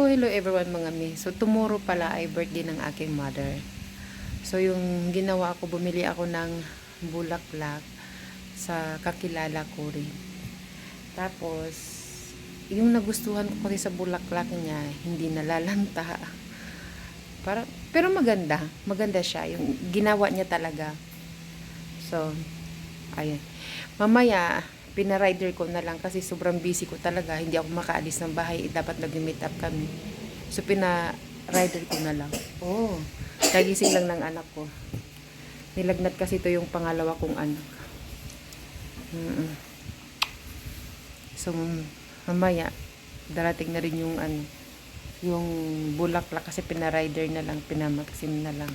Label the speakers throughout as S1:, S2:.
S1: hello everyone mga mi. So, tomorrow pala ay birthday ng aking mother. So, yung ginawa ko, bumili ako ng bulaklak sa kakilala ko rin. Tapos, yung nagustuhan ko kasi sa bulaklak niya, hindi nalalanta. Pero maganda. Maganda siya. Yung ginawa niya talaga. So, ayan. Mamaya, pinarider ko na lang kasi sobrang busy ko talaga. Hindi ako makaalis ng bahay. Dapat nag-meet up kami. So, pinarider ko na lang. Oh, nagising lang ng anak ko. Nilagnat kasi ito yung pangalawa kong anak. So, mamaya, darating na rin yung yung bulaklak kasi pinarider na lang, pinamaxim na lang.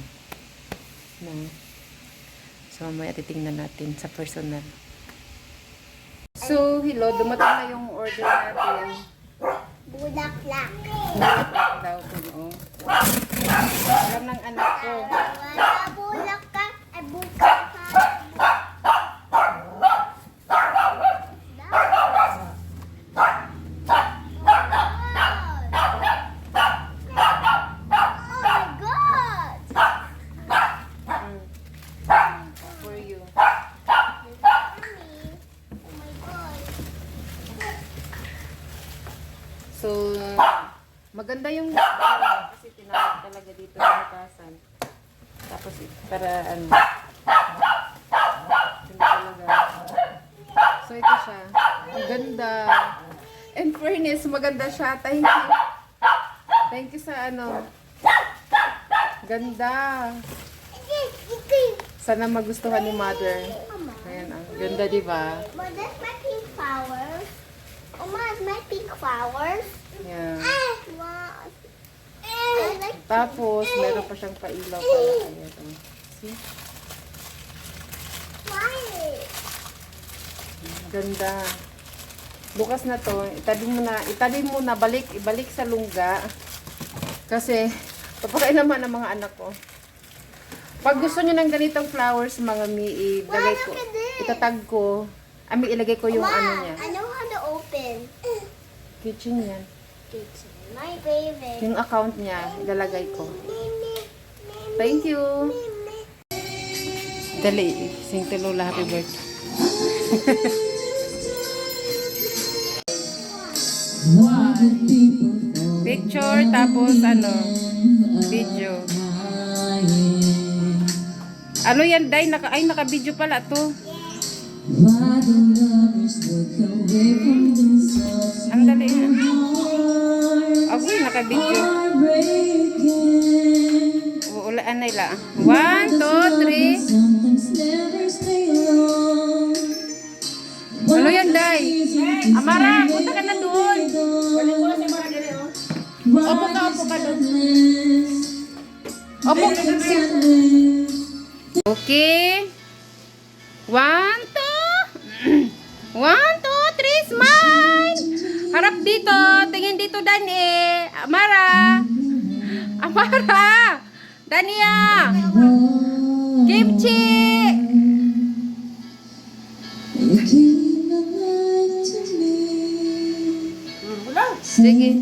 S1: So, mamaya titingnan natin sa personal. So, hello, dumating na yung order natin.
S2: Bulaklak.
S1: Bulaklak daw po, oh. Alam ng anak ko.
S2: Wala bulaklak. Ay, bulaklak.
S1: For you. So, maganda yung kasi tinawag talaga dito sa butasan. Tapos, para hindi talaga. So, ito siya. Ang ganda. In fairness, maganda siya. Thank you. Thank you sa Ganda. Sana magustuhan ni mother. Ayan, ang ganda, diba?
S2: But that's my pink flowers. Oma, it's my pink flowers.
S1: Yeah.
S2: Wow. I like
S1: Tapos, meron pa siyang pailaw pala. Ayan, oh. See?
S2: white.
S1: Ganda. Bukas na to, itabi mo na, ibalik sa lungga. Kasi, papakain naman ng mga anak ko. Pag gusto nyo ng ganitong flowers, mga ilagay ko,
S2: Wow, look at this.
S1: itatag ko, ilagay ko yung
S2: Oma,
S1: niya.
S2: I know how to open.
S1: Kitchen yan.
S2: It's my favorite.
S1: Yung account niya, ilalagay ko. Thank you. Dali, sing to Lola, happy birthday. Picture, tapos video. Ano yan, Day? Naka-video pala to. Ang dali yan. Okay, naka-video. Uulaan na ila. 1, 2, 3. Ano yan, Day? Amara, punta ka na doon. Opo ka doon. Opo ka doon. Okay. 1, 2. 1, 2, 3, smile. Harap dito. Tingin dito, Dani. Amara. Dania. Kimchi. Sige.